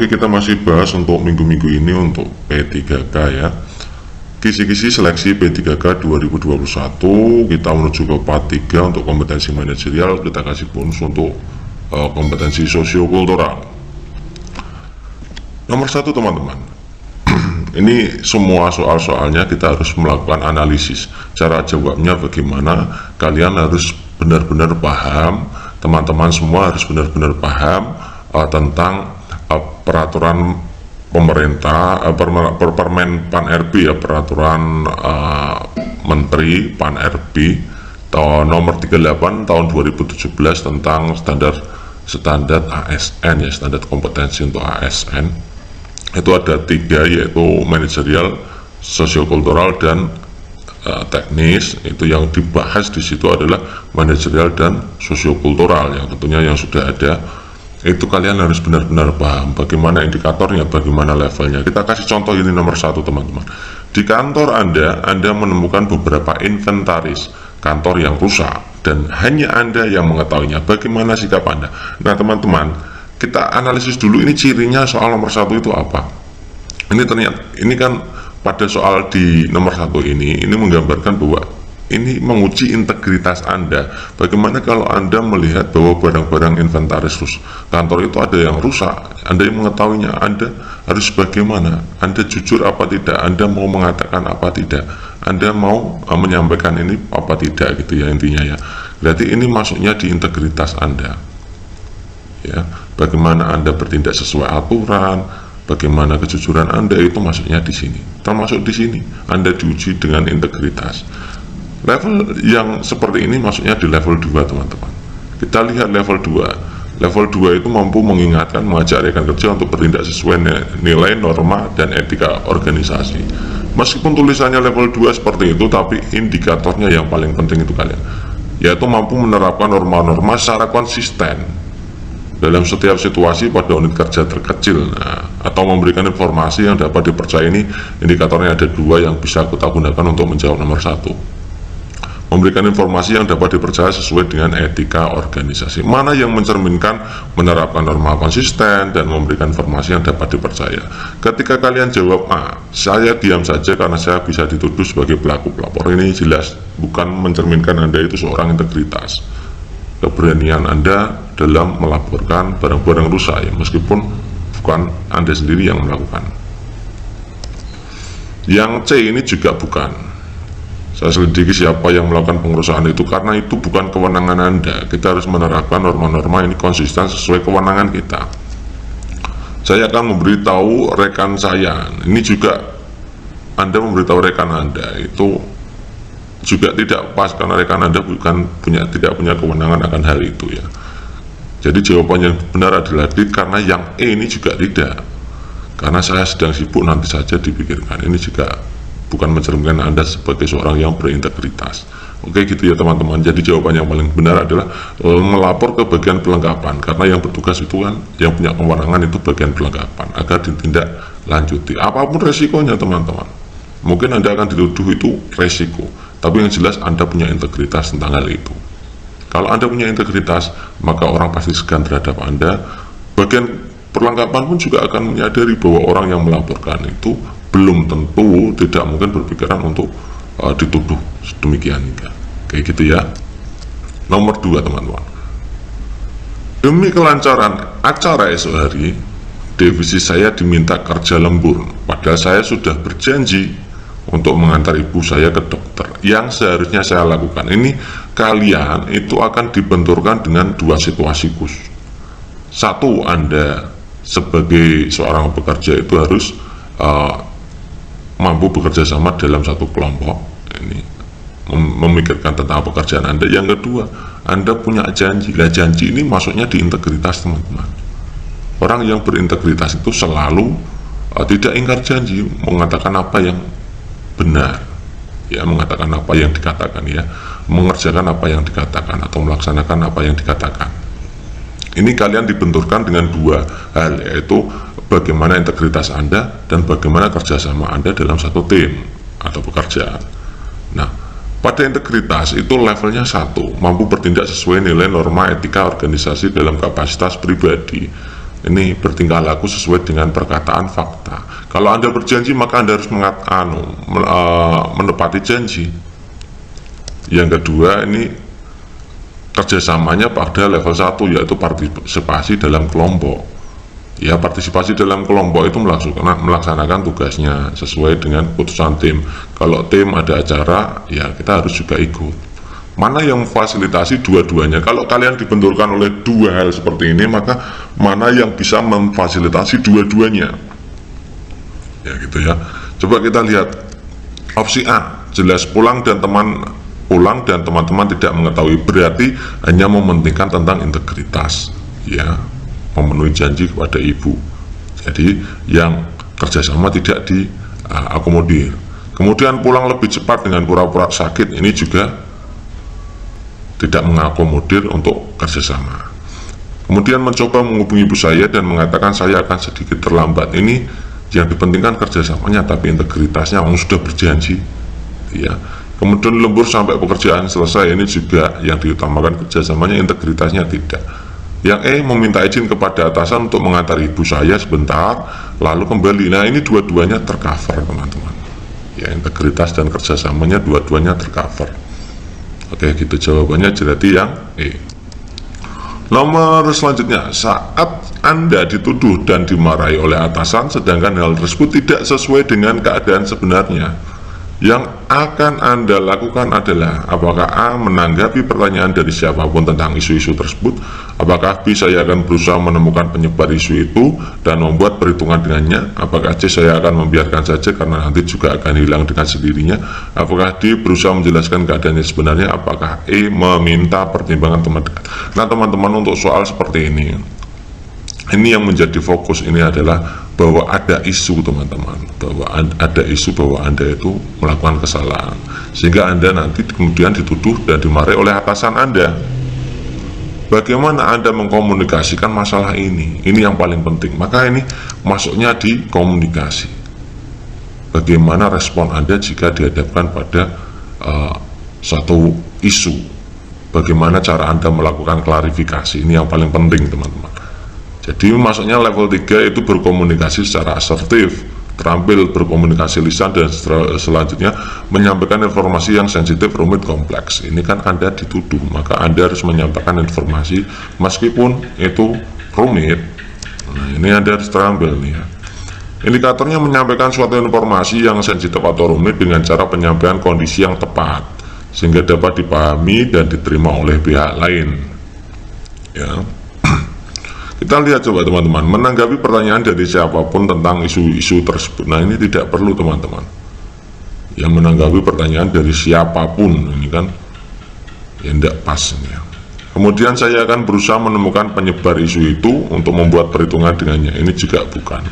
Oke, kita masih bahas untuk minggu-minggu ini untuk P3K ya. Kisi-kisi seleksi P3K 2021, kita menuju ke part 3 untuk kompetensi manajerial. Kita kasih bonus untuk kompetensi sosiokultural. Nomor 1 teman-teman, ini semua soal-soalnya kita harus melakukan analisis. Cara jawabnya bagaimana, kalian harus benar-benar paham, teman-teman semua harus benar-benar paham tentang peraturan pemerintah, Permen Pan RB ya, peraturan Menteri Pan RB nomor 38 tahun 2017 tentang standar ASN ya, standar kompetensi untuk ASN. Itu ada 3, yaitu manajerial, sosiokultural, dan teknis. Itu yang dibahas di situ adalah manajerial dan sosiokultural, yang tentunya yang sudah ada. Itu kalian harus benar-benar paham bagaimana indikatornya, bagaimana levelnya. Kita kasih contoh ini nomor 1 teman-teman. Di kantor Anda menemukan beberapa inventaris kantor yang rusak dan hanya Anda yang mengetahuinya. Bagaimana sikap Anda? Nah teman-teman, kita analisis dulu ini cirinya soal nomor 1 itu apa. Ini ternyata, ini kan pada soal di nomor 1 ini menggambarkan bahwa ini menguji integritas Anda. Bagaimana kalau Anda melihat bahwa barang-barang inventaris kantor itu ada yang rusak, Anda yang mengetahuinya, Anda harus bagaimana? Anda jujur apa tidak? Anda mau mengatakan apa tidak? Anda mau menyampaikan ini apa tidak, gitu ya intinya ya. Berarti ini masuknya di integritas Anda. Ya, bagaimana Anda bertindak sesuai aturan, bagaimana kejujuran Anda, itu masuknya di sini. Termasuk di sini Anda diuji dengan integritas. Level yang seperti ini masuknya di level 2 teman-teman. Kita lihat level 2. Level 2 itu mampu mengingatkan, mengajak rekan kerja untuk bertindak sesuai nilai, norma, dan etika organisasi. Meskipun tulisannya level 2 seperti itu, tapi indikatornya yang paling penting itu kalian, yaitu mampu menerapkan norma-norma secara konsisten dalam setiap situasi pada unit kerja terkecil. Atau memberikan informasi yang dapat dipercaya. Ini indikatornya ada 2 yang bisa kita gunakan untuk menjawab nomor 1. Memberikan informasi yang dapat dipercaya sesuai dengan etika organisasi. Mana yang mencerminkan menerapkan norma konsisten dan memberikan informasi yang dapat dipercaya. Ketika kalian jawab A, saya diam saja karena saya bisa dituduh sebagai pelaku pelapor. Ini jelas bukan mencerminkan Anda itu seorang integritas. Keberanian Anda dalam melaporkan barang-barang rusak ya, meskipun bukan Anda sendiri yang melakukan. Yang C ini juga bukan. Saya selidiki siapa yang melakukan pengerusakan itu, karena itu bukan kewenangan Anda. Kita harus menerapkan norma-norma ini konsisten sesuai kewenangan kita. Saya akan memberitahu rekan saya. Ini juga Anda memberitahu rekan Anda itu juga tidak pas, karena rekan Anda tidak punya kewenangan akan hal itu ya. Jadi jawaban yang benar adalah D, karena yang E ini juga tidak. Karena saya sedang sibuk, nanti saja dipikirkan. Ini juga bukan mencerminkan Anda sebagai seorang yang berintegritas. Oke gitu ya teman-teman. Jadi jawaban yang paling benar adalah melapor ke bagian pelengkapan, karena yang bertugas itu kan, yang punya kewenangan itu bagian pelengkapan, agar ditindak lanjuti apapun resikonya teman-teman. Mungkin Anda akan dituduh itu resiko, tapi yang jelas Anda punya integritas tentang hal itu. Kalau Anda punya integritas, maka orang pasti segan terhadap Anda. Bagian perlengkapan pun juga akan menyadari bahwa orang yang melaporkan itu belum tentu, tidak mungkin berpikiran untuk dituduh sedemikian. Kayak gitu ya. Nomor 2 teman-teman, demi kelancaran acara esok hari, divisi saya diminta kerja lembur, padahal saya sudah berjanji untuk mengantar ibu saya ke dokter, yang seharusnya saya lakukan. Ini kalian itu akan dibenturkan dengan 2 situasi khusus. 1, Anda sebagai seorang pekerja itu harus mampu bekerja sama dalam satu kelompok, ini memikirkan tentang pekerjaan Anda. Yang kedua, Anda punya janji. Lah janji ini masuknya di integritas teman-teman. Orang yang berintegritas itu selalu tidak ingkar janji, mengatakan apa yang benar ya, mengatakan apa yang dikatakan ya, mengerjakan apa yang dikatakan, atau melaksanakan apa yang dikatakan. Ini kalian dibenturkan dengan 2 hal, yaitu bagaimana integritas Anda dan bagaimana kerjasama Anda dalam satu tim atau pekerjaan. Nah, pada integritas itu levelnya 1, mampu bertindak sesuai nilai norma etika organisasi dalam kapasitas pribadi. ini bertingkah laku sesuai dengan perkataan fakta. Kalau Anda berjanji, maka Anda harus menepati janji. Yang kedua, ini kerjasamanya pada level 1, yaitu partisipasi dalam kelompok. Ya, partisipasi dalam kelompok itu melaksanakan tugasnya sesuai dengan keputusan tim. Kalau tim ada acara, ya kita harus juga ikut. Mana yang memfasilitasi dua-duanya? Kalau kalian dibenturkan oleh dua hal seperti ini, maka mana yang bisa memfasilitasi dua-duanya? Ya gitu ya. Coba kita lihat opsi A, jelas pulang dan teman-teman tidak mengetahui, berarti hanya mementingkan tentang integritas, ya, memenuhi janji kepada ibu. Jadi yang kerjasama tidak diakomodir. Kemudian pulang lebih cepat dengan pura-pura sakit, ini juga tidak mengakomodir untuk kerjasama. Kemudian mencoba menghubungi ibu saya dan mengatakan saya akan sedikit terlambat. Ini yang dipentingkan kerjasamanya, tapi integritasnya orang sudah berjanji, ya. Kemudian lembur sampai pekerjaan selesai, ini juga yang diutamakan kerjasamanya, integritasnya tidak. Yang meminta izin kepada atasan untuk mengantar ibu saya sebentar, lalu kembali. Nah, ini dua-duanya tercover, teman-teman. Ya, integritas dan kerjasamanya dua-duanya tercover. Oke, gitu jawabannya, jadi yang E. Nomor selanjutnya, saat Anda dituduh dan dimarahi oleh atasan, sedangkan hal tersebut tidak sesuai dengan keadaan sebenarnya, yang akan Anda lakukan adalah, apakah A, menanggapi pertanyaan dari siapapun tentang isu-isu tersebut, apakah B, saya akan berusaha menemukan penyebar isu itu dan membuat perhitungan dengannya, apakah C, saya akan membiarkan saja karena nanti juga akan hilang dengan sendirinya, apakah D, berusaha menjelaskan keadaannya sebenarnya, apakah E, meminta pertimbangan teman dekat. Nah teman-teman, untuk soal seperti ini yang menjadi fokus ini adalah bahwa ada isu, teman-teman, bahwa ada isu bahwa Anda itu melakukan kesalahan, sehingga Anda nanti kemudian dituduh dan dimarahi oleh atasan Anda. Bagaimana Anda mengkomunikasikan masalah ini yang paling penting. Maka ini masuknya di komunikasi. Bagaimana respon Anda jika dihadapkan pada satu isu, bagaimana cara Anda melakukan klarifikasi, ini yang paling penting, teman-teman. Jadi masuknya level 3 itu berkomunikasi secara asertif, terampil berkomunikasi lisan, dan selanjutnya menyampaikan informasi yang sensitif, rumit, kompleks. Ini kan Anda dituduh, maka Anda harus menyampaikan informasi meskipun itu rumit. Nah, ini Anda harus terampil nih ya. Indikatornya menyampaikan suatu informasi yang sensitif atau rumit dengan cara penyampaian kondisi yang tepat, sehingga dapat dipahami dan diterima oleh pihak lain. Ya. Kita lihat coba teman-teman, menanggapi pertanyaan dari siapapun tentang isu-isu tersebut. Nah ini tidak perlu, teman-teman. Yang menanggapi pertanyaan dari siapapun, ini kan ya tidak pas ini ya. Kemudian saya akan berusaha menemukan penyebar isu itu untuk membuat perhitungan dengannya. Ini juga bukan.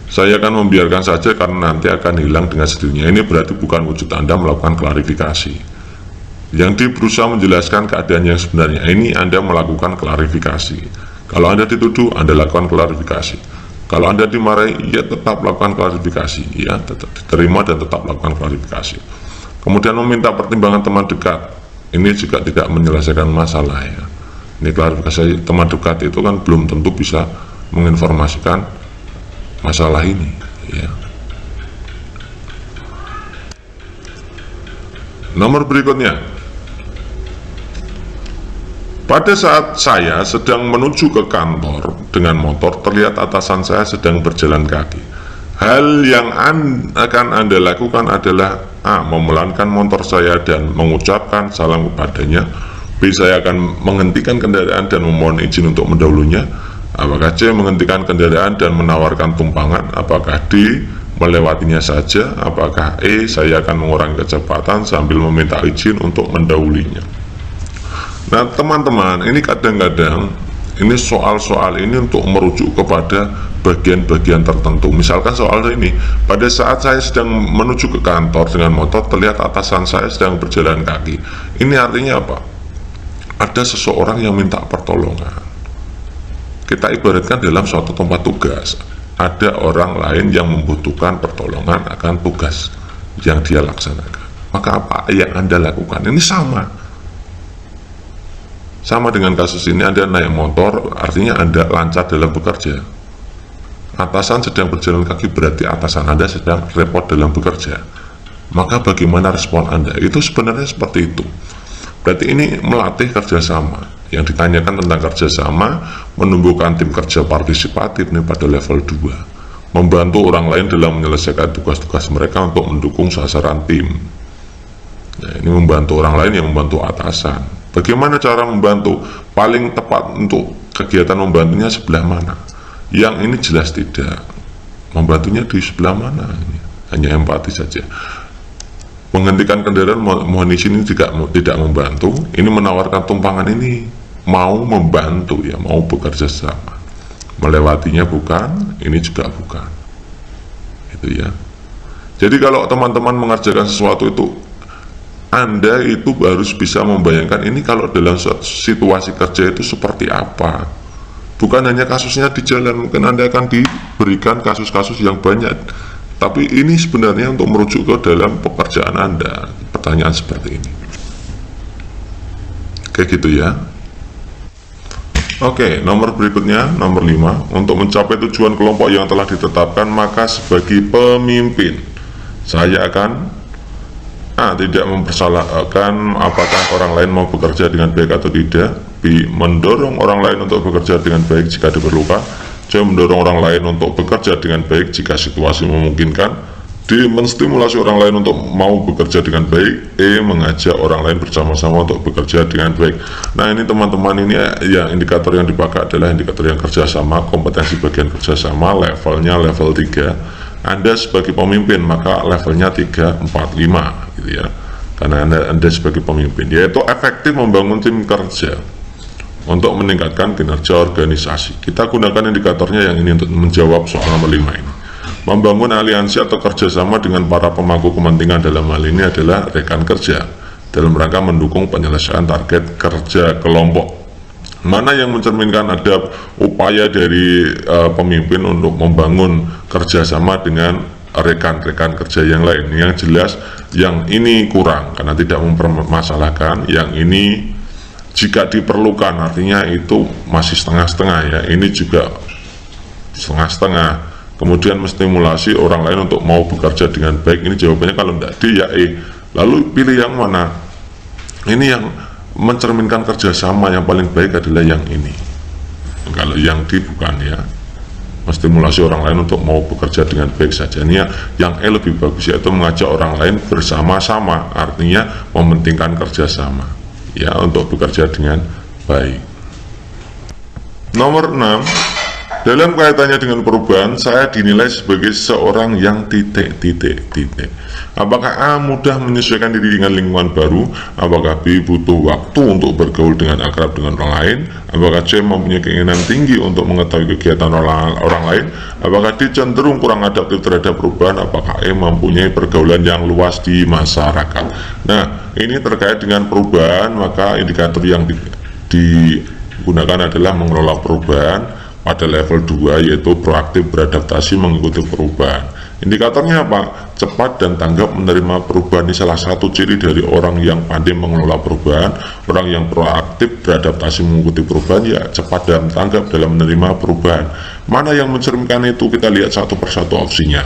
Saya akan membiarkan saja karena nanti akan hilang dengan sendirinya. Ini berarti bukan wujud Anda melakukan klarifikasi. Yang berusaha menjelaskan keadaan yang sebenarnya, ini Anda melakukan klarifikasi. Kalau Anda dituduh, Anda lakukan klarifikasi. Kalau Anda dimarahi, ya tetap lakukan klarifikasi, ya tetap diterima dan tetap lakukan klarifikasi. Kemudian meminta pertimbangan teman dekat, ini juga tidak menyelesaikan masalah ya. Ini klarifikasi teman dekat itu kan belum tentu bisa menginformasikan masalah ini, ya. Nomor berikutnya, pada saat saya sedang menuju ke kantor dengan motor, terlihat atasan saya sedang berjalan kaki. Hal yang akan Anda lakukan adalah A, memelankan motor saya dan mengucapkan salam kepadanya. B, saya akan menghentikan kendaraan dan memohon izin untuk mendahulunya. Apakah C, menghentikan kendaraan dan menawarkan tumpangan? Apakah D, melewatinya saja? Apakah E, saya akan mengurangi kecepatan sambil meminta izin untuk mendahulinya? Nah teman-teman, ini kadang-kadang ini soal-soal ini untuk merujuk kepada bagian-bagian tertentu. Misalkan soal ini, pada saat saya sedang menuju ke kantor dengan motor, terlihat atasan saya sedang berjalan kaki. Ini artinya apa? Ada seseorang yang minta pertolongan. Kita ibaratkan dalam suatu tempat tugas, ada orang lain yang membutuhkan pertolongan akan tugas yang dia laksanakan. Maka apa yang Anda lakukan? Ini sama. Sama dengan kasus ini, Anda naik motor, artinya Anda lancar dalam bekerja. Atasan sedang berjalan kaki, berarti atasan Anda sedang repot dalam bekerja. Maka bagaimana respon Anda? Itu sebenarnya seperti itu. Berarti ini melatih kerjasama. Yang ditanyakan tentang kerjasama, menumbuhkan tim kerja partisipatif nih pada level 2. Membantu orang lain dalam menyelesaikan tugas-tugas mereka untuk mendukung sasaran tim. Nah, ini membantu orang lain yang membantu atasan. Bagaimana cara membantu? Paling tepat untuk kegiatan membantunya sebelah mana? Yang ini jelas tidak. Membantunya di sebelah mana? Hanya empati saja. Menghentikan kendaraan mohon izin ini tidak membantu. Ini menawarkan tumpangan, ini mau membantu ya, mau bekerja sama. Melewatinya bukan, ini juga bukan. Itu ya. Jadi kalau teman-teman mengerjakan sesuatu itu, Anda itu harus bisa membayangkan ini kalau dalam situasi kerja itu seperti apa. Bukan hanya kasusnya di jalan, mungkin Anda akan diberikan kasus-kasus yang banyak. Tapi ini sebenarnya untuk merujuk ke dalam pekerjaan Anda, pertanyaan seperti ini. Kayak gitu ya. Oke, nomor berikutnya, nomor 5. Untuk mencapai tujuan kelompok yang telah ditetapkan, maka sebagai pemimpin, saya akan tidak mempersalahkan apakah orang lain mau bekerja dengan baik atau tidak. B. Mendorong orang lain untuk bekerja dengan baik jika diperlukan. C. Mendorong orang lain untuk bekerja dengan baik jika situasi memungkinkan. D. Menstimulasi orang lain untuk mau bekerja dengan baik. E. Mengajak orang lain bersama-sama untuk bekerja dengan baik. Nah, ini teman-teman, ini ya indikator yang dipakai adalah indikator yang kerjasama, kompetensi bagian kerjasama, levelnya level 3. Anda sebagai pemimpin maka levelnya 3, 4, 5 gitu ya. Karena Anda sebagai pemimpin, yaitu efektif membangun tim kerja untuk meningkatkan kinerja organisasi. Kita gunakan indikatornya yang ini untuk menjawab soal nomor 5 ini. Membangun aliansi atau kerjasama dengan para pemangku kepentingan, dalam hal ini adalah rekan kerja, dalam rangka mendukung penyelesaian target kerja kelompok. Mana yang mencerminkan ada upaya dari pemimpin untuk membangun kerjasama dengan rekan-rekan kerja yang lain. Yang jelas yang ini kurang karena tidak mempermasalahkan, yang ini jika diperlukan, artinya itu masih setengah-setengah ya. Ini juga setengah-setengah. Kemudian menstimulasi orang lain untuk mau bekerja dengan baik, ini jawabannya kalau tidak D ya E. Lalu pilih yang mana? Ini yang mencerminkan kerjasama yang paling baik adalah yang ini. Kalau yang D bukan ya. Menstimulasi orang lain untuk mau bekerja dengan baik saja. Ini yang E lebih bagus, yaitu mengajak orang lain bersama-sama, artinya mementingkan kerjasama ya untuk bekerja dengan baik. Nomor 6. Dalam kaitannya dengan perubahan, saya dinilai sebagai seorang yang titik. Apakah A. mudah menyesuaikan diri dengan lingkungan baru? Apakah B. butuh waktu untuk bergaul dengan akrab dengan orang lain? Apakah C. mempunyai keinginan tinggi untuk mengetahui kegiatan orang lain? Apakah D. cenderung kurang adaptif terhadap perubahan? Apakah E. mempunyai pergaulan yang luas di masyarakat? Nah, ini terkait dengan perubahan, maka indikator yang digunakan adalah mengelola perubahan pada level 2, yaitu proaktif beradaptasi mengikuti perubahan. Indikatornya apa? Cepat dan tanggap menerima perubahan. Ini salah satu ciri dari orang yang pandai mengelola perubahan. Orang yang proaktif beradaptasi mengikuti perubahan ya cepat dan tanggap dalam menerima perubahan. Mana yang mencerminkan itu? Kita lihat satu persatu opsinya.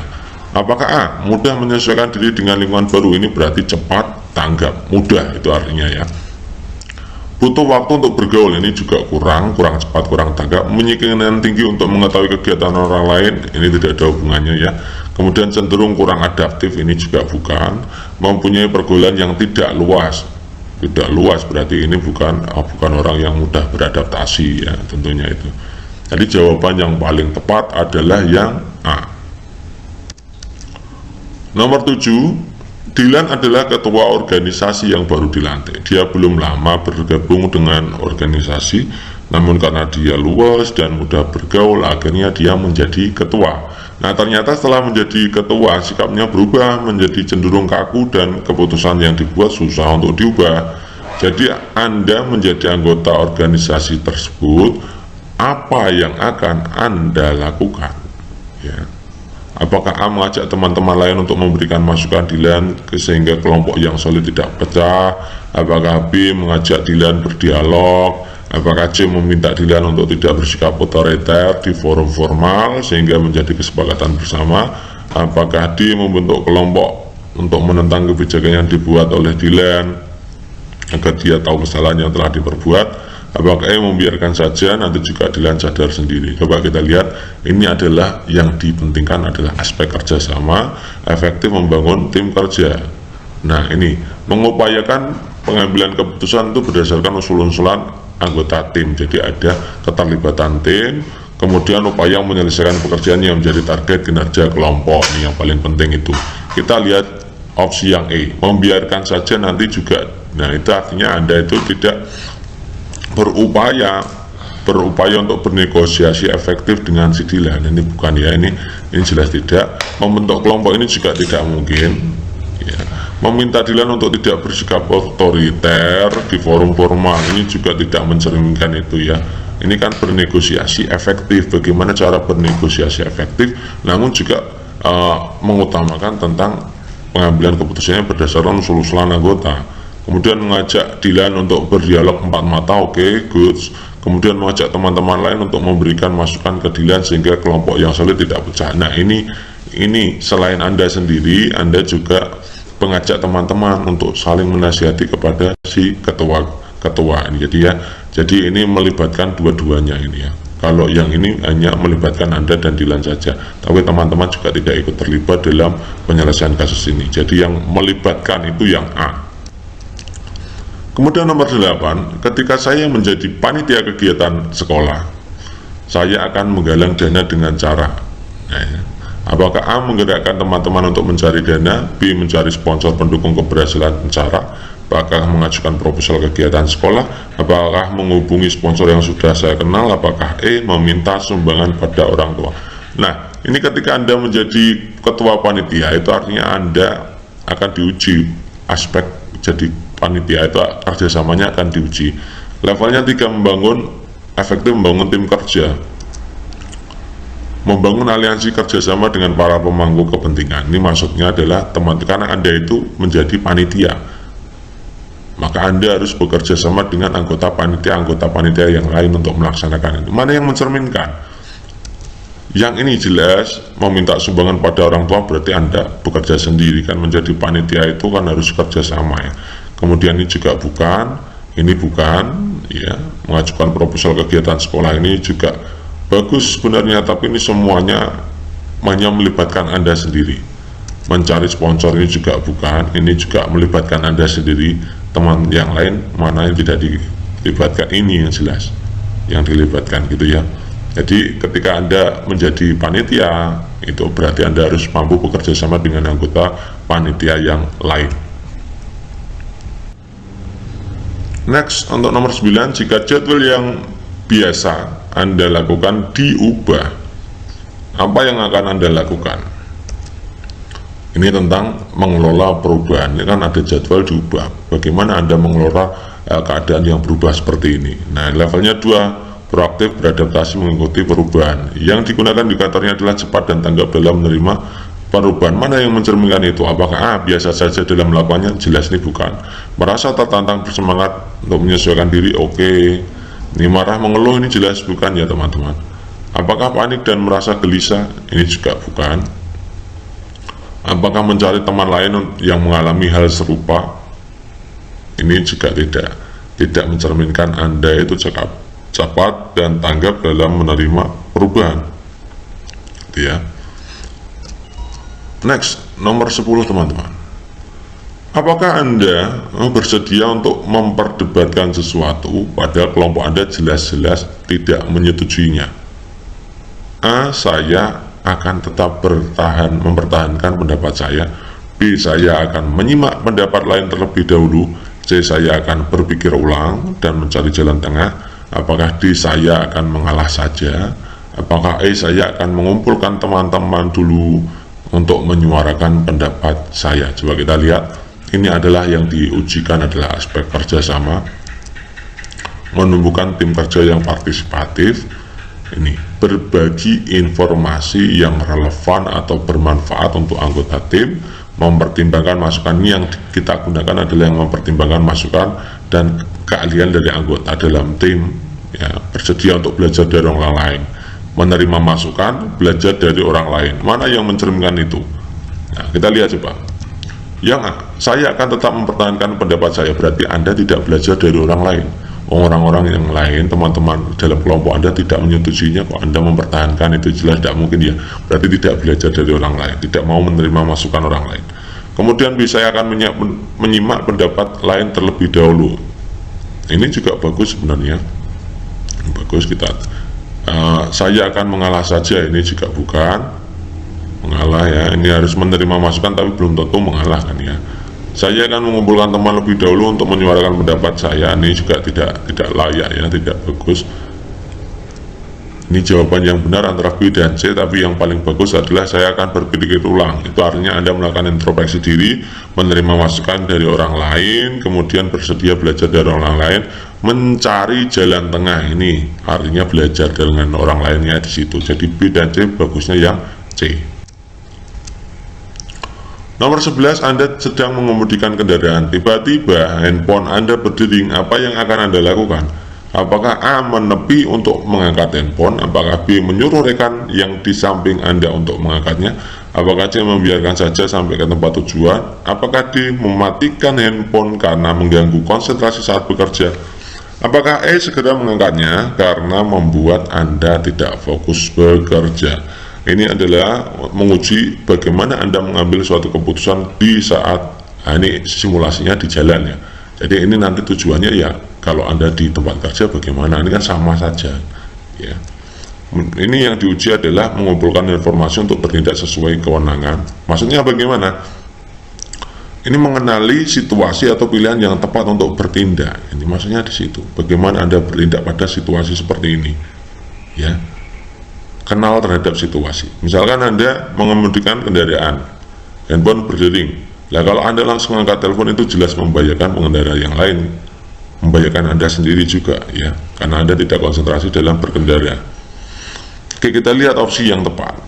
Apakah A. mudah menyesuaikan diri dengan lingkungan baru? Ini berarti cepat, tanggap, mudah, itu artinya ya. Butuh waktu untuk bergaul, ini juga kurang cepat, kurang tanggap. Mempunyai keinginan tinggi untuk mengetahui kegiatan orang lain, ini tidak ada hubungannya ya. Kemudian cenderung kurang adaptif, ini juga bukan. Mempunyai pergaulan yang tidak luas berarti ini bukan orang yang mudah beradaptasi ya, tentunya itu. Jadi jawaban yang paling tepat adalah yang A. Nomor 7. Dilan adalah ketua organisasi yang baru dilantik. Dia belum lama bergabung dengan organisasi, namun karena dia luas dan mudah bergaul, akhirnya dia menjadi ketua. Nah, ternyata setelah menjadi ketua, sikapnya berubah menjadi cenderung kaku dan keputusan yang dibuat susah untuk diubah. Jadi Anda menjadi anggota organisasi tersebut, apa yang akan Anda lakukan? Ya. Apakah A. mengajak teman-teman lain untuk memberikan masukan Dilan sehingga kelompok yang solid tidak pecah? Apakah B. mengajak Dilan berdialog? Apakah C meminta Dilan untuk tidak bersikap otoriter di forum formal sehingga menjadi kesepakatan bersama? Apakah D membentuk kelompok untuk menentang kebijakan yang dibuat oleh Dilan agar dia tahu kesalahan yang telah diperbuat? Apakah E membiarkan saja, nanti juga Dilan sadar sendiri? Coba kita lihat, ini adalah yang dipentingkan adalah aspek kerjasama, efektif membangun tim kerja. Nah, ini mengupayakan pengambilan keputusan itu berdasarkan usul-usulan anggota tim. Jadi ada keterlibatan tim, kemudian upaya menyelesaikan pekerjaan yang menjadi target kinerja kelompok. Ini yang paling penting itu. Kita lihat opsi yang E, membiarkan saja nanti juga. Nah, itu artinya Anda itu tidak berupaya untuk bernegosiasi efektif dengan si Dilan. Ini bukan ya, ini jelas tidak. Membentuk kelompok ini juga tidak mungkin ya. Meminta Dilan untuk tidak bersikap otoriter di forum formal, ini juga tidak mencerminkan itu ya. Ini kan bernegosiasi efektif, bagaimana cara bernegosiasi efektif, namun juga mengutamakan tentang pengambilan keputusannya berdasarkan usul-usulan anggota. Kemudian mengajak Dilan untuk berdialog empat mata, oke, good. Kemudian mengajak teman-teman lain untuk memberikan masukan ke Dilan sehingga kelompok yang solid tidak pecah. Nah, ini selain Anda sendiri, Anda juga mengajak teman-teman untuk saling menasihati kepada si ketua ini. Jadi ini melibatkan dua-duanya ini ya. Kalau yang ini hanya melibatkan Anda dan Dilan saja, tapi teman-teman juga tidak ikut terlibat dalam penyelesaian kasus ini. Jadi yang melibatkan itu yang A. Kemudian nomor 8, ketika saya menjadi panitia kegiatan sekolah, saya akan menggalang dana dengan cara, apakah A menggerakkan teman-teman untuk mencari dana, B mencari sponsor pendukung keberhasilan acara, apakah mengajukan proposal kegiatan sekolah, apakah menghubungi sponsor yang sudah saya kenal, apakah E meminta sumbangan pada orang tua. Nah, ini ketika Anda menjadi ketua panitia, itu artinya Anda akan diuji aspek jadi panitia, itu kerjasamanya akan diuji. Levelnya 3, efektif membangun tim kerja, membangun aliansi kerjasama dengan para pemangku kepentingan. Ini maksudnya adalah karena Anda itu menjadi panitia, maka Anda harus bekerja sama dengan anggota panitia yang lain untuk melaksanakan itu. Mana yang mencerminkan? Yang ini jelas meminta sumbangan pada orang tua, berarti Anda bekerja sendiri kan. Menjadi panitia itu kan harus kerja sama ya. Kemudian ini juga bukan, ya, mengajukan proposal kegiatan sekolah ini juga bagus sebenarnya, tapi ini semuanya hanya melibatkan Anda sendiri. Mencari sponsor ini juga bukan, ini juga melibatkan Anda sendiri. Teman yang lain mana yang tidak dilibatkan, ini yang jelas yang dilibatkan gitu ya. Jadi ketika Anda menjadi panitia, itu berarti Anda harus mampu bekerja sama dengan anggota panitia yang lain. Next, untuk nomor 9, jika jadwal yang biasa Anda lakukan diubah, apa yang akan Anda lakukan? Ini tentang mengelola perubahan. Ini kan ada jadwal diubah. Bagaimana Anda mengelola keadaan yang berubah seperti ini? Nah, levelnya 2, proaktif beradaptasi mengikuti perubahan. Yang digunakan indikatornya adalah cepat dan tanggap dalam menerima perubahan. Mana yang mencerminkan itu? Apakah A biasa saja dalam melakukannya? Jelas ini bukan. Merasa tertantang, bersemangat untuk menyesuaikan diri, oke. Ini marah mengeluh, ini jelas bukan ya teman-teman. Apakah panik dan merasa gelisah? Ini juga bukan. Apakah mencari teman lain yang mengalami hal serupa? Ini juga tidak mencerminkan Anda itu cepat dan tanggap dalam menerima perubahan gitu ya. Next, nomor 10 teman-teman. Apakah Anda bersedia untuk memperdebatkan sesuatu padahal kelompok Anda jelas-jelas tidak menyetujuinya? A, saya akan tetap mempertahankan pendapat saya. B, saya akan menyimak pendapat lain terlebih dahulu. C, saya akan berpikir ulang dan mencari jalan tengah. Apakah D, saya akan mengalah saja? Apakah E, saya akan mengumpulkan teman-teman dulu untuk menyuarakan pendapat saya? Coba kita lihat, ini adalah yang diujikan adalah aspek kerjasama, menumbuhkan tim kerja yang partisipatif, ini berbagi informasi yang relevan atau bermanfaat untuk anggota tim, mempertimbangkan masukan. Ini yang kita gunakan adalah yang mempertimbangkan masukan dan keahlian dari anggota dalam tim ya, bersedia untuk belajar dari orang lain, menerima masukan, belajar dari orang lain. Mana yang mencerminkan itu? Nah, kita lihat coba. Yang saya akan tetap mempertahankan pendapat saya, berarti Anda tidak belajar dari orang lain. Orang-orang yang lain, teman-teman dalam kelompok Anda tidak menyetujuinya, kok Anda mempertahankan, itu jelas tidak mungkin ya. Berarti tidak belajar dari orang lain, tidak mau menerima masukan orang lain. Kemudian saya akan menyimak pendapat lain terlebih dahulu. Ini juga bagus sebenarnya, bagus kita. Saya akan mengalah saja, ini juga bukan mengalah ya. Ini harus menerima masukan tapi belum tentu mengalah kan ya. Saya akan mengumpulkan teman lebih dahulu untuk menyuarakan pendapat saya. Ini juga tidak layak ya, tidak bagus. Ini jawaban yang benar antara B dan C, tapi yang paling bagus adalah saya akan berpikir ulang. Itu artinya Anda melakukan introspeksi diri, menerima masukan dari orang lain, kemudian bersedia belajar dari orang lain, mencari jalan tengah. Ini artinya belajar dengan orang lainnya di situ. Jadi B dan C bagusnya yang C. Nomor 11, Anda sedang mengemudikan kendaraan. Tiba-tiba handphone Anda berdering. Apa yang akan Anda lakukan? Apakah A. menepi untuk mengangkat handphone? Apakah B. menyuruh rekan yang di samping Anda untuk mengangkatnya? Apakah C. membiarkan saja sampai ke tempat tujuan? Apakah D. mematikan handphone karena mengganggu konsentrasi saat bekerja? Apakah E. segera mengangkatnya karena membuat Anda tidak fokus bekerja? Ini adalah menguji bagaimana Anda mengambil suatu keputusan di saat ini simulasinya di jalan ya. Jadi ini nanti tujuannya ya, kalau Anda di tempat kerja bagaimana, ini kan sama saja ya. Ini yang diuji adalah mengumpulkan informasi untuk bertindak sesuai kewenangan. Maksudnya bagaimana? Ini mengenali situasi atau pilihan yang tepat untuk bertindak. Ini maksudnya di situ. Bagaimana Anda bertindak pada situasi seperti ini ya. Kenal terhadap situasi. Misalkan Anda mengemudikan kendaraan, handphone berdering. Nah, kalau Anda langsung angkat telepon, itu jelas membahayakan pengendara yang lain, membahayakan Anda sendiri juga ya, karena Anda tidak konsentrasi dalam berkendara. Oke, kita lihat opsi yang tepat.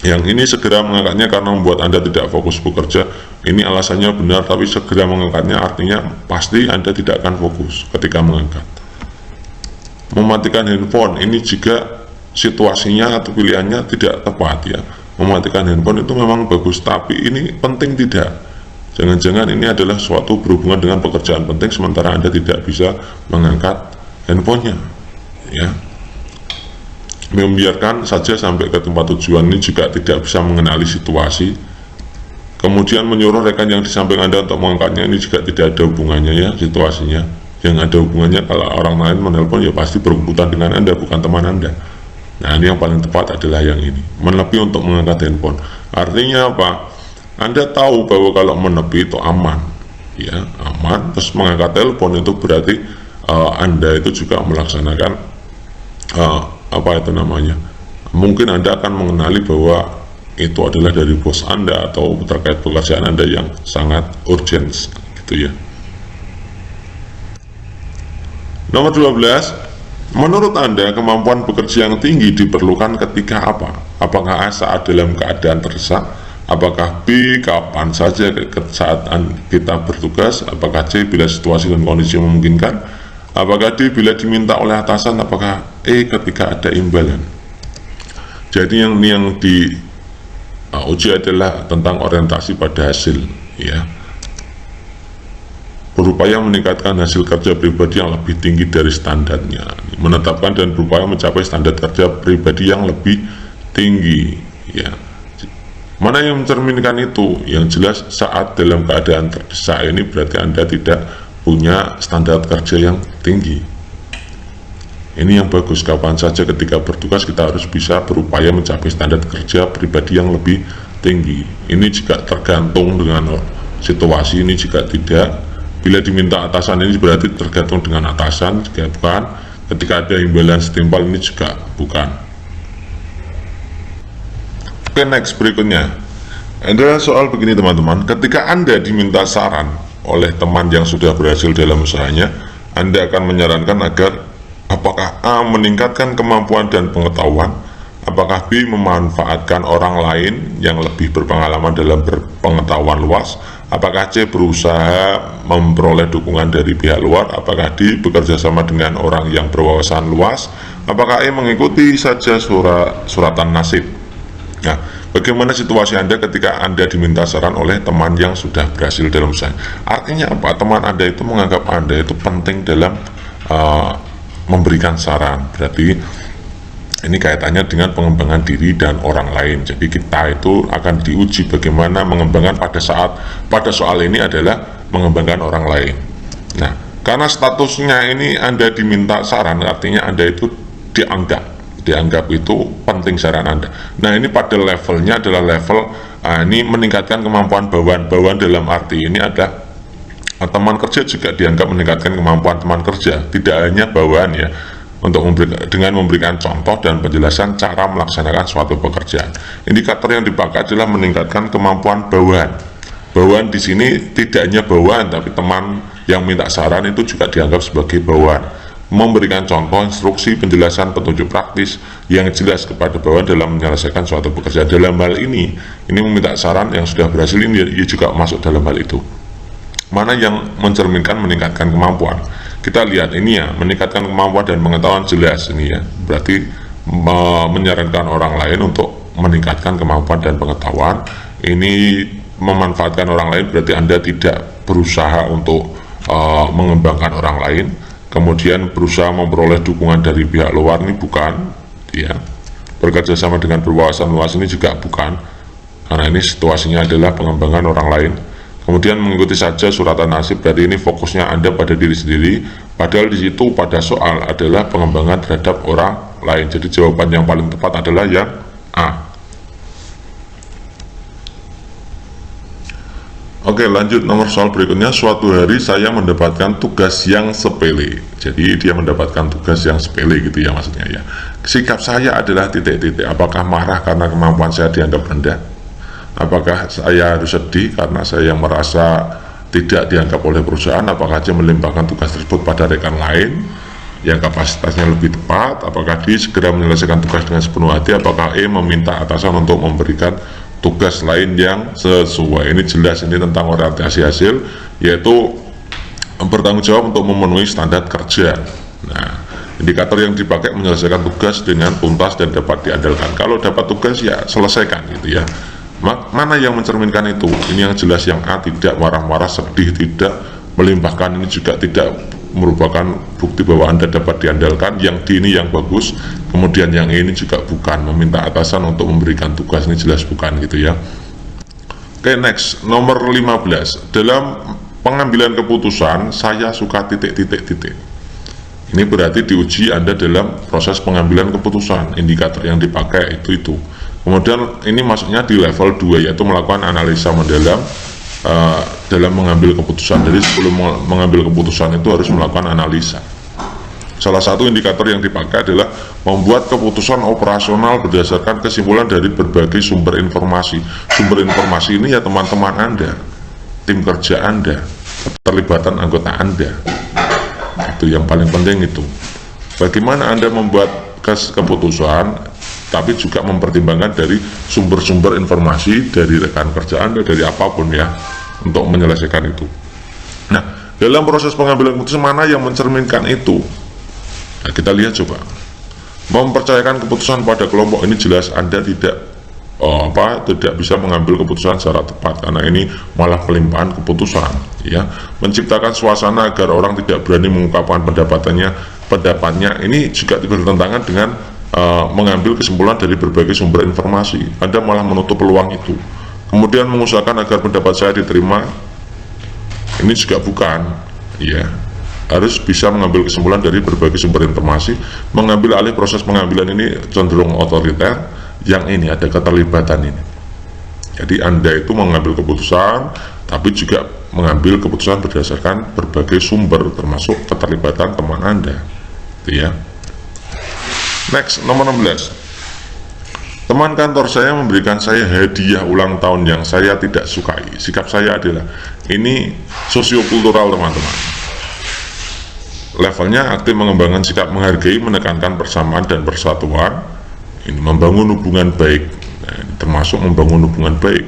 Yang ini segera mengangkatnya karena membuat Anda tidak fokus bekerja. Ini alasannya benar, tapi segera mengangkatnya artinya pasti Anda tidak akan fokus ketika mengangkat. Mematikan handphone, ini juga situasinya atau pilihannya tidak tepat ya. Mematikan handphone itu memang bagus, tapi ini penting tidak. Jangan-jangan ini adalah suatu berhubungan dengan pekerjaan penting, sementara Anda tidak bisa mengangkat handphonenya ya. Membiarkan saja sampai ke tempat tujuan, ini juga tidak bisa mengenali situasi. Kemudian menyuruh rekan yang di samping Anda untuk mengangkatnya, ini juga tidak ada hubungannya ya situasinya. Yang ada hubungannya kalau orang lain menelpon ya pasti berurutan dengan Anda, bukan teman Anda. Nah, ini yang paling tepat adalah yang ini, menepi untuk mengangkat handphone. Artinya apa? Anda tahu bahwa kalau menepi itu aman ya, aman. Terus mengangkat telepon itu berarti Anda itu juga melaksanakan apa itu namanya, mungkin Anda akan mengenali bahwa itu adalah dari bos Anda atau terkait pekerjaan Anda yang sangat urgent gitu ya. Nomor 12, menurut Anda, kemampuan bekerja yang tinggi diperlukan ketika apa? Apakah A. saat dalam keadaan terdesak? Apakah B. kapan saja saat kita bertugas? Apakah C. bila situasi dan kondisi memungkinkan? Apakah D. bila diminta oleh atasan? Apakah E. ketika ada imbalan? Jadi yang diuji adalah tentang orientasi pada hasil ya. Berupaya meningkatkan hasil kerja pribadi yang lebih tinggi dari standarnya, menetapkan dan berupaya mencapai standar kerja pribadi yang lebih tinggi ya. Mana yang mencerminkan itu? Yang jelas saat dalam keadaan terdesak, ini berarti Anda tidak punya standar kerja yang tinggi. Ini yang bagus, kapan saja ketika bertugas kita harus bisa berupaya mencapai standar kerja pribadi yang lebih tinggi. Ini juga tergantung dengan situasi, ini juga tidak. Bila diminta atasan, ini berarti tergantung dengan atasan, juga bukan. Ketika ada imbalan setimpal, ini juga bukan. Oke, next berikutnya ada soal begini teman-teman. Ketika Anda diminta saran oleh teman yang sudah berhasil dalam usahanya, Anda akan menyarankan agar apakah A. meningkatkan kemampuan dan pengetahuan, apakah B. memanfaatkan orang lain yang lebih berpengalaman dalam berpengetahuan luas, Apakah C berusaha memperoleh dukungan dari pihak luar? Apakah D bekerja sama dengan orang yang berwawasan luas? Apakah E mengikuti saja suratan nasib? Nah, bagaimana situasi Anda ketika Anda diminta saran oleh teman yang sudah berhasil dalam usaha? Artinya apa? Teman Anda itu menganggap Anda itu penting dalam memberikan saran. Berarti ini kaitannya dengan pengembangan diri dan orang lain. Jadi kita itu akan diuji bagaimana mengembangkan pada soal ini adalah mengembangkan orang lain. Nah, karena statusnya ini Anda diminta saran, artinya Anda itu dianggap itu penting saran Anda. Nah, ini pada levelnya adalah level ini meningkatkan kemampuan bawaan dalam arti ini ada teman kerja juga dianggap meningkatkan kemampuan teman kerja, tidak hanya bawaan ya, untuk dengan memberikan contoh dan penjelasan cara melaksanakan suatu pekerjaan. Indikator yang dipakai adalah meningkatkan kemampuan bawaan. Bawaan di sini tidak hanya bawaan, tapi teman yang minta saran itu juga dianggap sebagai bawaan. Memberikan contoh, instruksi, penjelasan, petunjuk praktis yang jelas kepada bawaan dalam menyelesaikan suatu pekerjaan. Dalam hal ini meminta saran yang sudah berhasil ini juga masuk dalam hal itu. Mana yang mencerminkan meningkatkan kemampuan? Kita lihat ini ya, meningkatkan kemampuan dan pengetahuan jelas ini ya, berarti menyarankan orang lain untuk meningkatkan kemampuan dan pengetahuan. Ini memanfaatkan orang lain, berarti Anda tidak berusaha untuk mengembangkan orang lain, kemudian berusaha memperoleh dukungan dari pihak luar, ini bukan ya. Bekerja sama dengan berwawasan luas ini juga bukan, karena ini situasinya adalah pengembangan orang lain. Kemudian mengikuti saja suratan nasib, berarti ini fokusnya Anda pada diri sendiri, padahal di situ pada soal adalah pengembangan terhadap orang lain. Jadi jawaban yang paling tepat adalah yang A. Oke, lanjut nomor soal berikutnya. Suatu hari saya mendapatkan tugas yang sepele. Jadi dia mendapatkan tugas yang sepele gitu ya maksudnya ya. Sikap saya adalah titik-titik. Apakah marah karena kemampuan saya dianggap rendah? Apakah saya harus sedih karena saya merasa tidak dianggap oleh perusahaan? Apakah dia melimpahkan tugas tersebut pada rekan lain yang kapasitasnya lebih tepat? Apakah dia segera menyelesaikan tugas dengan sepenuh hati? Apakah E meminta atasan untuk memberikan tugas lain yang sesuai? Ini jelas, ini tentang orientasi hasil, yaitu bertanggung jawab untuk memenuhi standar kerja. Nah, indikator yang dipakai menyelesaikan tugas dengan tuntas dan dapat diandalkan. Kalau dapat tugas ya selesaikan gitu ya. Mana yang mencerminkan itu? Ini yang jelas yang A, tidak marah-marah, sedih, tidak melimpahkan, ini juga tidak merupakan bukti bahwa Anda dapat diandalkan. Yang D ini yang bagus, kemudian yang E ini juga bukan, meminta atasan untuk memberikan tugas, ini jelas bukan gitu ya. Oke, next, nomor 15. Dalam pengambilan keputusan, saya suka titik-titik-titik. Ini berarti diuji Anda dalam proses pengambilan keputusan, indikator yang dipakai itu. Kemudian ini masuknya di level 2, yaitu melakukan analisa mendalam dalam mengambil keputusan. Jadi sebelum mengambil keputusan itu harus melakukan analisa. Salah satu indikator yang dipakai adalah membuat keputusan operasional berdasarkan kesimpulan dari berbagai sumber informasi. Sumber informasi ini ya teman-teman Anda, tim kerja Anda, keterlibatan anggota Anda. Itu yang paling penting itu. Bagaimana Anda membuat keputusan, tapi juga mempertimbangkan dari sumber-sumber informasi dari rekan kerja Anda, dari apapun ya, untuk menyelesaikan itu. Nah, dalam proses pengambilan keputusan mana yang mencerminkan itu? Nah, kita lihat coba. Mempercayakan keputusan pada kelompok, ini jelas Anda tidak bisa mengambil keputusan secara tepat, karena ini malah pelimpahan keputusan ya. Menciptakan suasana agar orang tidak berani mengungkapkan pendapatnya, ini juga bertentangan dengan mengambil kesimpulan dari berbagai sumber informasi. Anda malah menutup peluang itu. Kemudian mengusahakan agar pendapat saya diterima, ini juga bukan ya. Harus bisa mengambil kesimpulan dari berbagai sumber informasi. Mengambil alih proses pengambilan ini cenderung otoriter, yang ini ada keterlibatan ini. Jadi Anda itu mengambil keputusan, tapi juga mengambil keputusan berdasarkan berbagai sumber, termasuk keterlibatan teman Anda itu ya. Next, nomor 16. Teman kantor saya memberikan saya hadiah ulang tahun yang saya tidak sukai. Sikap saya adalah, ini sosiokultural teman-teman. Levelnya aktif mengembangkan sikap menghargai, menekankan persamaan dan persatuan. Ini membangun hubungan baik. Nah, termasuk membangun hubungan baik.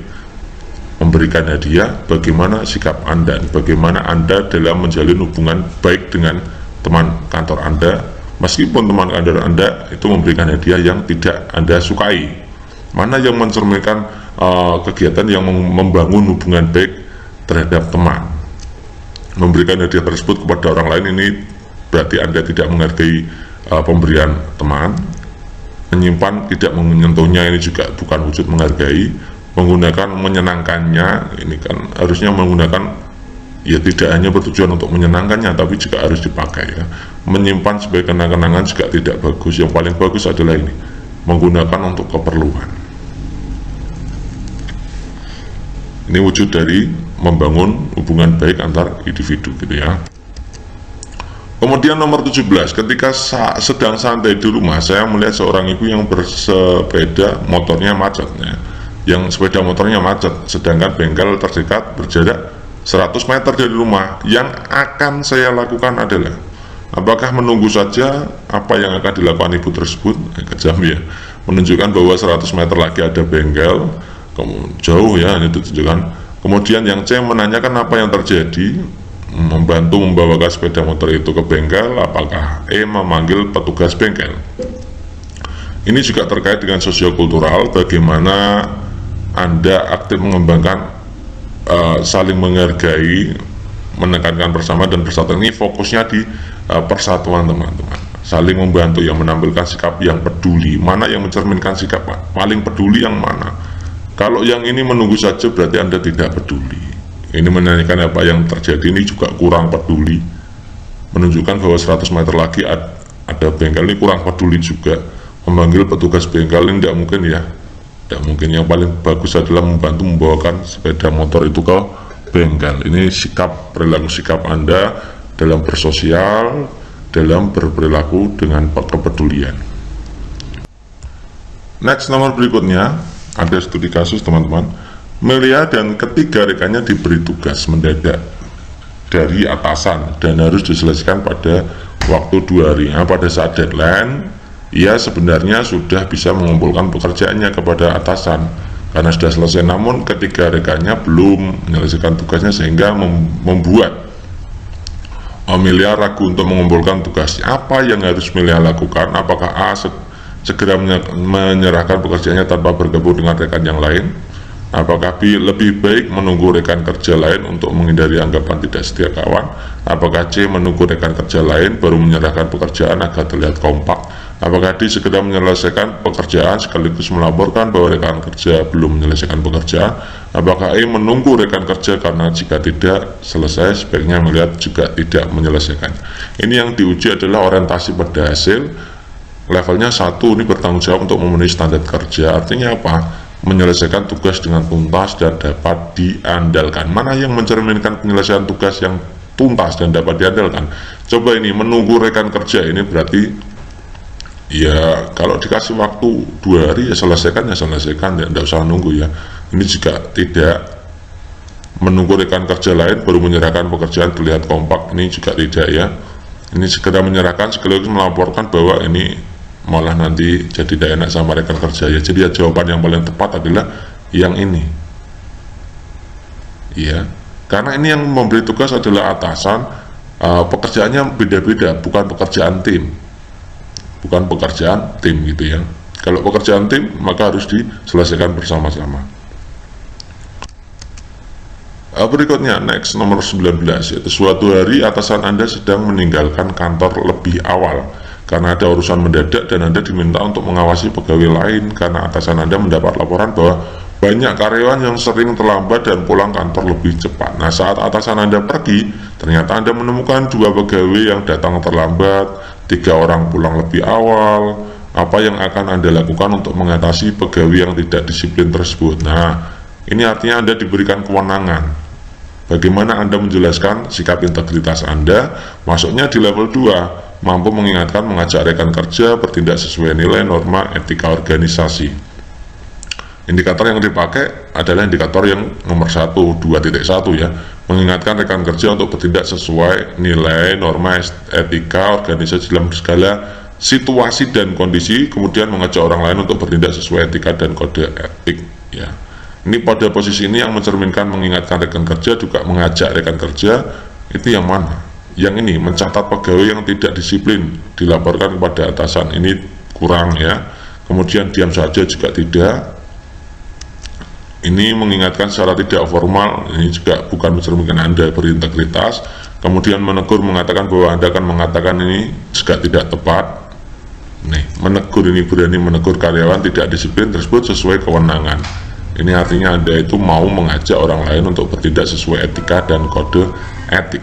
memberikan hadiah, bagaimana sikap Anda, bagaimana Anda dalam menjalin hubungan baik dengan teman kantor Anda, meskipun teman kantor Anda itu memberikan hadiah yang tidak Anda sukai. Mana yang mencerminkan kegiatan yang membangun hubungan baik terhadap teman. Memberikan hadiah tersebut kepada orang lain, ini berarti Anda tidak menghargai pemberian teman. Menyimpan, tidak menyentuhnya, ini juga bukan wujud menghargai. Menggunakan, menyenangkannya, ini kan harusnya menggunakan, ya tidak hanya bertujuan untuk menyenangkannya, tapi juga harus dipakai ya. Menyimpan sebagai kenang-kenangan juga tidak bagus. Yang paling bagus adalah ini, menggunakan untuk keperluan. Ini wujud dari membangun hubungan baik antar individu gitu ya. Kemudian nomor 17, ketika sedang santai di rumah, saya melihat seorang ibu yang bersepeda motornya macet ya. Yang sepeda motornya macet, sedangkan bengkel terdekat berjarak 100 meter dari rumah. Yang akan saya lakukan adalah, apakah menunggu saja apa yang akan dilakukan ibu tersebut? Kejam ya, menunjukkan bahwa 100 meter lagi ada bengkel, jauh ya, ini ditunjukkan. Kemudian yang C menanyakan apa yang terjadi, membantu membawakan sepeda motor itu ke bengkel. Apakah E memanggil petugas bengkel? Ini juga terkait dengan sosiokultural, bagaimana Anda aktif mengembangkan saling menghargai, menekankan bersama dan persatuan. Ini fokusnya di persatuan teman-teman, saling membantu, yang menampilkan sikap yang peduli. Mana yang mencerminkan sikap paling peduli yang mana? Kalau yang ini menunggu saja berarti Anda tidak peduli. Ini menanyakan apa yang terjadi, ini juga kurang peduli. Menunjukkan bahwa 100 meter lagi ada bengkel, ini kurang peduli juga. Memanggil petugas bengkel ini tidak mungkin ya. Tidak mungkin. Yang paling bagus adalah membantu membawakan sepeda motor itu ke bengkel. Ini sikap, perilaku sikap Anda dalam bersosial, dalam berperilaku dengan kepedulian. Next, nomor berikutnya, ada studi kasus teman-teman. Melia dan ketiga rekannya diberi tugas mendadak dari atasan dan harus diselesaikan pada waktu 2 hari. Nah, pada saat deadline, ia sebenarnya sudah bisa mengumpulkan pekerjaannya kepada atasan karena sudah selesai, namun ketiga rekannya belum menyelesaikan tugasnya sehingga membuat Melia ragu untuk mengumpulkan tugasnya. Apa yang harus Melia lakukan? Apakah A segera menyerahkan pekerjaannya tanpa bergabung dengan rekan yang lain? Apakah B lebih baik menunggu rekan kerja lain untuk menghindari anggapan tidak setia kawan? Apakah C menunggu rekan kerja lain baru menyerahkan pekerjaan agar terlihat kompak? Apakah D segera menyelesaikan pekerjaan sekaligus melaporkan bahwa rekan kerja belum menyelesaikan pekerjaan? Apakah E menunggu rekan kerja karena jika tidak selesai sebaiknya melihat juga tidak menyelesaikan? Ini yang diuji adalah orientasi pada hasil. Levelnya 1, ini bertanggung jawab untuk memenuhi standar kerja. Artinya apa? Menyelesaikan tugas dengan tuntas dan dapat diandalkan. Mana yang mencerminkan penyelesaian tugas yang tuntas dan dapat diandalkan? Coba ini, menunggu rekan kerja, ini berarti ya kalau dikasih waktu 2 hari ya selesaikan, ya tidak usah nunggu ya. Ini juga tidak menunggu rekan kerja lain baru menyerahkan pekerjaan terlihat kompak, ini juga tidak ya. Ini segera menyerahkan sekaligus melaporkan bahwa ini malah nanti jadi tidak enak sama rekan kerja ya. Jadi ya, jawaban yang paling tepat adalah yang ini ya, karena ini yang memberi tugas adalah atasan. Pekerjaannya beda-beda, bukan pekerjaan tim, gitu ya. Kalau pekerjaan tim maka harus diselesaikan bersama-sama. Berikutnya, next, nomor 19, yaitu suatu hari atasan Anda sedang meninggalkan kantor lebih awal karena ada urusan mendadak dan Anda diminta untuk mengawasi pegawai lain karena atasan Anda mendapat laporan bahwa banyak karyawan yang sering terlambat dan pulang kantor lebih cepat. Nah, saat atasan Anda pergi, ternyata Anda menemukan 2 pegawai yang datang terlambat, 3 orang pulang lebih awal. Apa yang akan Anda lakukan untuk mengatasi pegawai yang tidak disiplin tersebut? Nah, ini artinya Anda diberikan kewenangan. Bagaimana Anda menjelaskan sikap integritas Anda? Masuknya di level 2, mampu mengingatkan, mengajak rekan kerja bertindak sesuai nilai norma etika organisasi. Indikator yang dipakai adalah indikator yang nomor 1, 2.1 ya, mengingatkan rekan kerja untuk bertindak sesuai nilai norma etika organisasi dalam segala situasi dan kondisi, kemudian mengajak orang lain untuk bertindak sesuai etika dan kode etik ya. Ini pada posisi ini yang mencerminkan mengingatkan rekan kerja, juga mengajak rekan kerja, itu yang mana? Yang ini, mencatat pegawai yang tidak disiplin, dilaporkan kepada atasan, ini kurang ya. Kemudian diam saja juga tidak. Ini mengingatkan secara tidak formal, ini juga bukan mencerminkan Anda berintegritas. Kemudian menegur, mengatakan bahwa Anda akan mengatakan, ini juga tidak tepat. Nih, menegur, ini berani menegur karyawan tidak disiplin tersebut sesuai kewenangan. Ini artinya Anda itu mau mengajak orang lain untuk bertindak sesuai etika dan kode etik.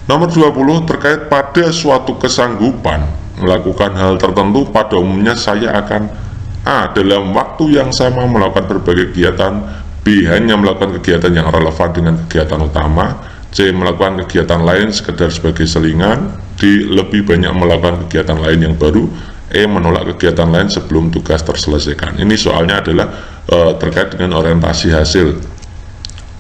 Nomor 20, terkait pada suatu kesanggupan melakukan hal tertentu, pada umumnya saya akan A. dalam waktu yang sama melakukan berbagai kegiatan, B. hanya melakukan kegiatan yang relevan dengan kegiatan utama, C. melakukan kegiatan lain sekedar sebagai selingan, D. lebih banyak melakukan kegiatan lain yang baru, E. menolak kegiatan lain sebelum tugas terselesaikan. Ini soalnya adalah terkait dengan orientasi hasil.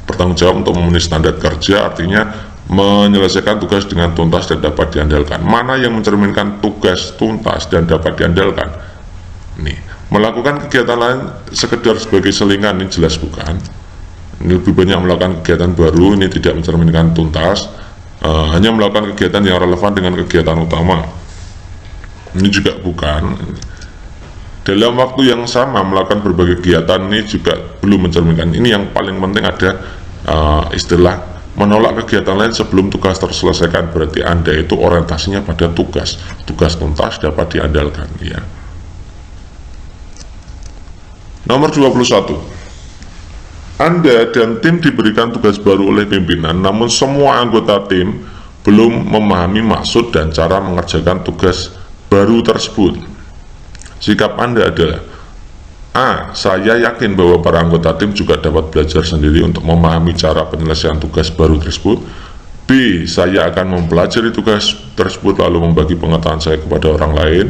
Bertanggung jawab untuk memenuhi standar kerja, artinya menyelesaikan tugas dengan tuntas dan dapat diandalkan. Mana yang mencerminkan tugas tuntas dan dapat diandalkan? Nih, melakukan kegiatan lain sekedar sebagai selingan, ini jelas bukan. Ini lebih banyak melakukan kegiatan baru, ini tidak mencerminkan tuntas. Hanya melakukan kegiatan yang relevan dengan kegiatan utama, ini juga bukan. Dalam waktu yang sama melakukan berbagai kegiatan, ini juga belum mencerminkan. Ini yang paling penting ada istilah menolak kegiatan lain sebelum tugas terselesaikan, berarti Anda itu orientasinya pada tugas tuntas dapat diandalkan ya. Nomor 21, Anda dan tim diberikan tugas baru oleh pimpinan, namun semua anggota tim belum memahami maksud dan cara mengerjakan tugas baru tersebut. Sikap Anda adalah A. Saya yakin bahwa para anggota tim juga dapat belajar sendiri untuk memahami cara penyelesaian tugas baru tersebut. B. Saya akan mempelajari tugas tersebut lalu membagi pengetahuan saya kepada orang lain,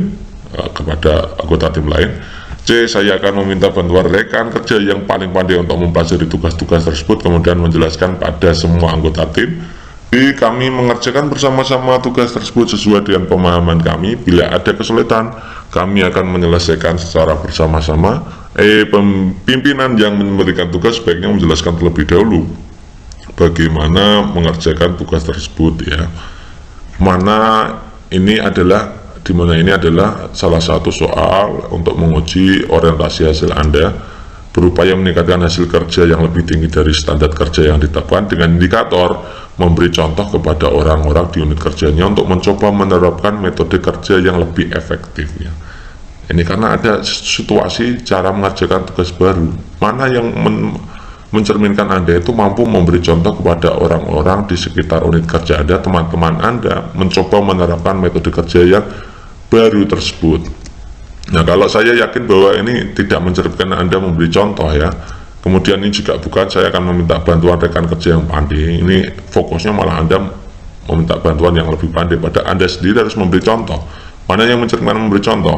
kepada anggota tim lain. C. Saya akan meminta bantuan rekan kerja yang paling pandai untuk mempelajari tugas-tugas tersebut kemudian menjelaskan pada semua anggota tim. D. Kami mengerjakan bersama-sama tugas tersebut sesuai dengan pemahaman kami. Bila ada kesulitan, kami akan menyelesaikan secara bersama-sama. E. Pimpinan yang memberikan tugas sebaiknya menjelaskan terlebih dahulu bagaimana mengerjakan tugas tersebut ya. Dimana ini adalah salah satu soal untuk menguji orientasi hasil Anda, berupaya meningkatkan hasil kerja yang lebih tinggi dari standar kerja yang ditetapkan dengan indikator memberi contoh kepada orang-orang di unit kerjanya untuk mencoba menerapkan metode kerja yang lebih efektif ya. Ini karena ada situasi cara mengerjakan tugas baru, mana yang mencerminkan Anda itu mampu memberi contoh kepada orang-orang di sekitar unit kerja Anda, teman-teman Anda, mencoba menerapkan metode kerja yang baru tersebut. Nah, kalau saya yakin bahwa ini tidak mencerminkan Anda memberi contoh ya, kemudian ini juga bukan saya akan meminta bantuan rekan kerja yang pandai, ini fokusnya malah Anda meminta bantuan yang lebih pandai, pada Anda sendiri harus memberi contoh. Mana yang mencerminkan memberi contoh?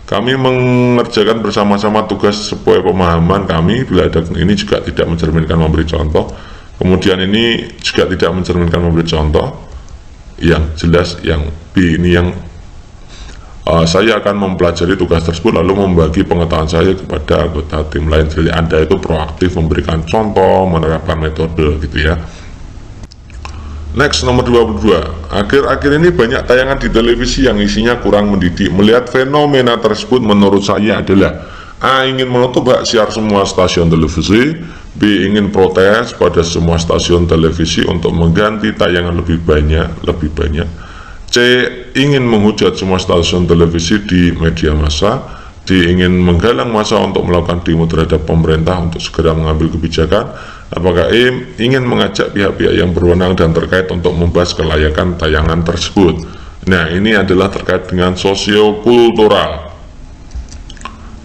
Kami mengerjakan bersama-sama tugas sesuai pemahaman kami. Bila ada ini juga tidak mencerminkan memberi contoh. Kemudian ini juga tidak mencerminkan memberi contoh. Yang jelas yang B ini yang saya akan mempelajari tugas tersebut lalu membagi pengetahuan saya kepada anggota tim lain. Jadi Anda itu proaktif memberikan contoh, menerapkan metode gitu ya. Next, nomor 22. Akhir-akhir ini banyak tayangan di televisi yang isinya kurang mendidik. Melihat fenomena tersebut menurut saya adalah A. Ingin menutup hak siar semua stasiun televisi, B. Ingin protes pada semua stasiun televisi untuk mengganti tayangan lebih banyak, C. Ingin menghujat semua stasiun televisi di media massa, D. Ingin menggalang massa untuk melakukan demo terhadap pemerintah untuk segera mengambil kebijakan. Apakah E. Ingin mengajak pihak-pihak yang berwenang dan terkait untuk membahas kelayakan tayangan tersebut. Nah, ini adalah terkait dengan sosiokultural.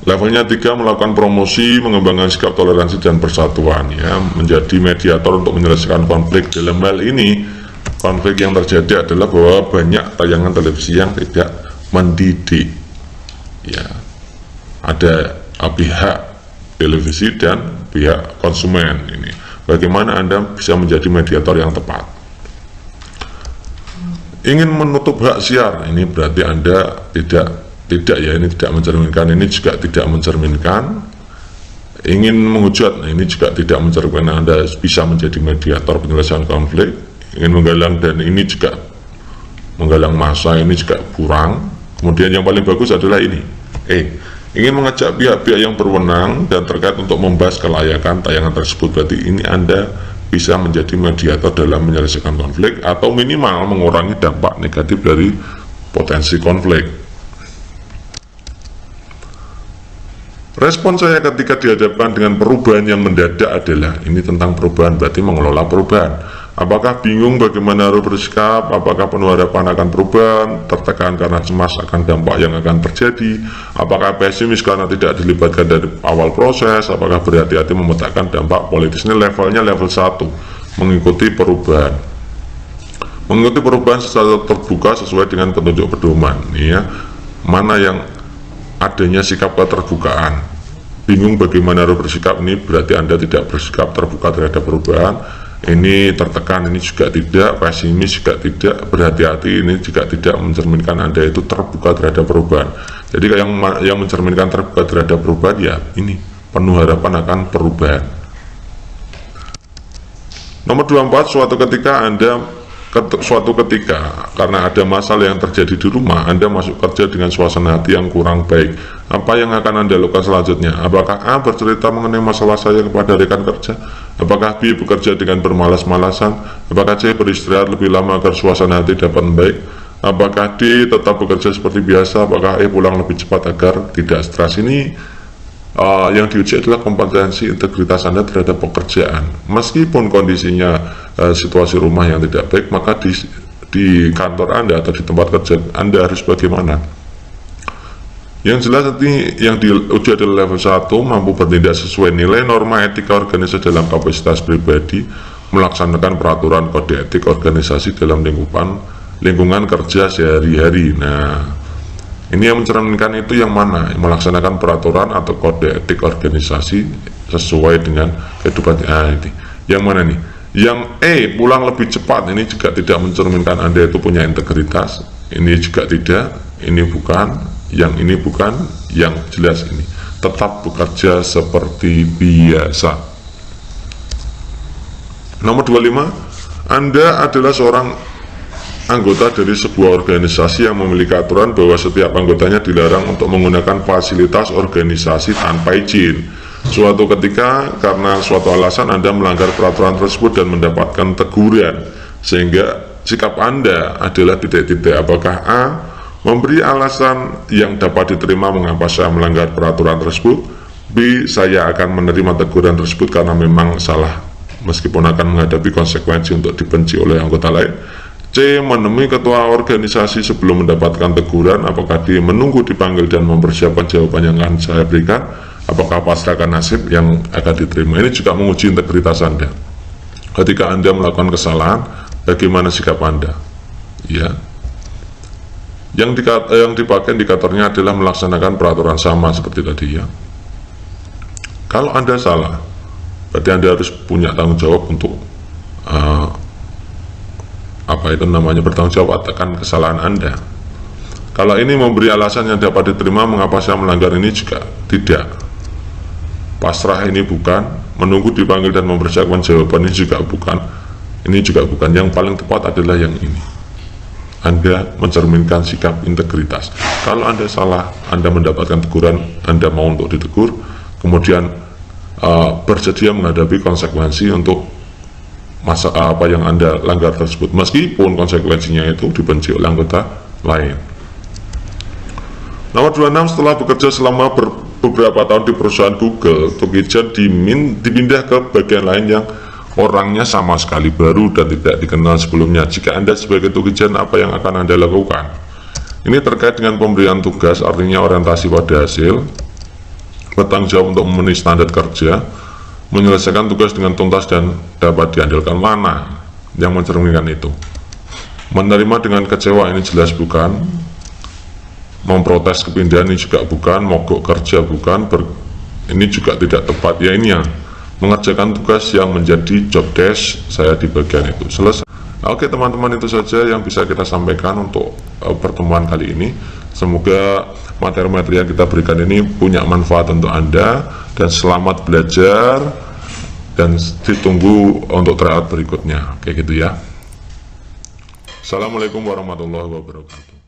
Levelnya 3, melakukan promosi, mengembangkan sikap toleransi dan persatuan ya, menjadi mediator untuk menyelesaikan konflik. Dalam hal ini, konflik yang terjadi adalah bahwa banyak tayangan televisi yang tidak mendidik ya. Ada pihak televisi dan pihak konsumen. Ini bagaimana Anda bisa menjadi mediator yang tepat. Ingin menutup hak siar, ini berarti Anda tidak tidak ya, ini tidak mencerminkan, ini juga tidak mencerminkan. Ingin menghujat, nah ini juga tidak mencerminkan Anda bisa menjadi mediator penyelesaian konflik. Ingin menggalang, dan ini juga menggalang massa, ini juga kurang. Kemudian yang paling bagus adalah ini, ingin mengajak pihak-pihak yang berwenang dan terkait untuk membahas kelayakan tayangan tersebut. Berarti ini Anda bisa menjadi mediator dalam menyelesaikan konflik atau minimal mengurangi dampak negatif dari potensi konflik. Respon saya ketika dihadapkan dengan perubahan yang mendadak adalah, ini tentang perubahan, berarti mengelola perubahan. Apakah bingung bagaimana harus bersikap, apakah penuh harapan akan perubahan, tertekan karena cemas akan dampak yang akan terjadi, apakah pesimis karena tidak dilibatkan dari awal proses, apakah berhati-hati memetakan dampak politis. Ini levelnya level 1, mengikuti perubahan. Mengikuti perubahan secara terbuka sesuai dengan petunjuk pedoman. Ini ya, mana yang adanya sikap keterbukaan. Bingung bagaimana harus bersikap, ini berarti Anda tidak bersikap terbuka terhadap perubahan. Ini tertekan, ini juga tidak. Pesimis juga tidak. Berhati-hati, ini juga tidak mencerminkan Anda itu terbuka terhadap perubahan. Jadi yang mencerminkan terbuka terhadap perubahan, ya ini penuh harapan akan perubahan. Nomor 24, suatu ketika karena ada masalah yang terjadi di rumah, Anda masuk kerja dengan suasana hati yang kurang baik. Apa yang akan Anda lakukan selanjutnya? Apakah A bercerita mengenai masalah saya kepada rekan kerja? Apakah B bekerja dengan bermalas-malasan? Apakah C beristirahat lebih lama agar suasana hati dapat membaik? Apakah D tetap bekerja seperti biasa? Apakah E pulang lebih cepat agar tidak stres? Ini yang diuji adalah kompetensi integritas Anda terhadap pekerjaan. Meskipun kondisinya situasi rumah yang tidak baik, maka di kantor Anda atau di tempat kerja Anda harus bagaimana? Yang jelas nanti yang diuji adalah level 1, mampu bertindak sesuai nilai norma etika organisasi dalam kapasitas pribadi, melaksanakan peraturan kode etik organisasi dalam lingkungan kerja sehari-hari. Nah, ini yang mencerminkan itu yang mana? Yang melaksanakan peraturan atau kode etik organisasi sesuai dengan kehidupan. Ini yang mana nih? Yang E, pulang lebih cepat. Ini juga tidak mencerminkan Anda itu punya integritas. Ini juga tidak. Ini bukan. Yang ini bukan. Yang jelas ini tetap bekerja seperti biasa. Nomor 25, Anda adalah seorang anggota dari sebuah organisasi yang memiliki aturan bahwa setiap anggotanya dilarang untuk menggunakan fasilitas organisasi tanpa izin. Suatu ketika karena suatu alasan Anda melanggar peraturan tersebut dan mendapatkan teguran, sehingga sikap Anda adalah titik-titik. Apakah A, memberi alasan yang dapat diterima mengapa saya melanggar peraturan tersebut? B, saya akan menerima teguran tersebut karena memang salah meskipun akan menghadapi konsekuensi untuk dibenci oleh anggota lain. C, menemui ketua organisasi sebelum mendapatkan teguran. Apakah dia menunggu dipanggil dan mempersiapkan jawaban yang akan saya berikan? Apakah pasrahkan nasib yang akan diterima? Ini juga menguji integritas Anda. Ketika Anda melakukan kesalahan, bagaimana sikap Anda? Ya, yang dipakai indikatornya adalah melaksanakan peraturan sama seperti tadi ya. Kalau Anda salah, berarti Anda harus punya tanggung jawab untuk bertanggung jawab akan kesalahan Anda. Kalau ini memberi alasan yang dapat diterima mengapa saya melanggar, ini juga tidak. Pasrah ini bukan. Menunggu dipanggil dan mempersiapkan jawaban ini juga bukan. Ini juga bukan. Yang paling tepat adalah yang ini. Anda mencerminkan sikap integritas. Kalau Anda salah, Anda mendapatkan teguran, Anda mau untuk ditegur, kemudian bersedia menghadapi konsekuensi untuk apa yang Anda langgar tersebut, meskipun konsekuensinya itu dibenci oleh anggota lain. Nomor 26, setelah bekerja selama beberapa tahun di perusahaan Google, Tukijan dipindah ke bagian lain yang orangnya sama sekali baru dan tidak dikenal sebelumnya. Jika Anda sebagai Tukijan, apa yang akan Anda lakukan? Ini terkait dengan pemberian tugas, artinya orientasi pada hasil, bertanggung jawab untuk memenuhi standar kerja, menyelesaikan tugas dengan tuntas dan dapat diandalkan. Mana yang mencerminkan itu? Menerima dengan kecewa, ini jelas bukan. Memprotes kepindahan, ini juga bukan. Mogok kerja, bukan. Ini juga tidak tepat ya. Ini yang mengerjakan tugas yang menjadi job desk saya di bagian itu. Selesai. Oke teman-teman, itu saja yang bisa kita sampaikan untuk pertemuan kali ini. Semoga materi-materi yang kita berikan ini punya manfaat untuk Anda, dan selamat belajar, dan ditunggu untuk tryout berikutnya. Kayak gitu ya. Assalamualaikum warahmatullahi wabarakatuh.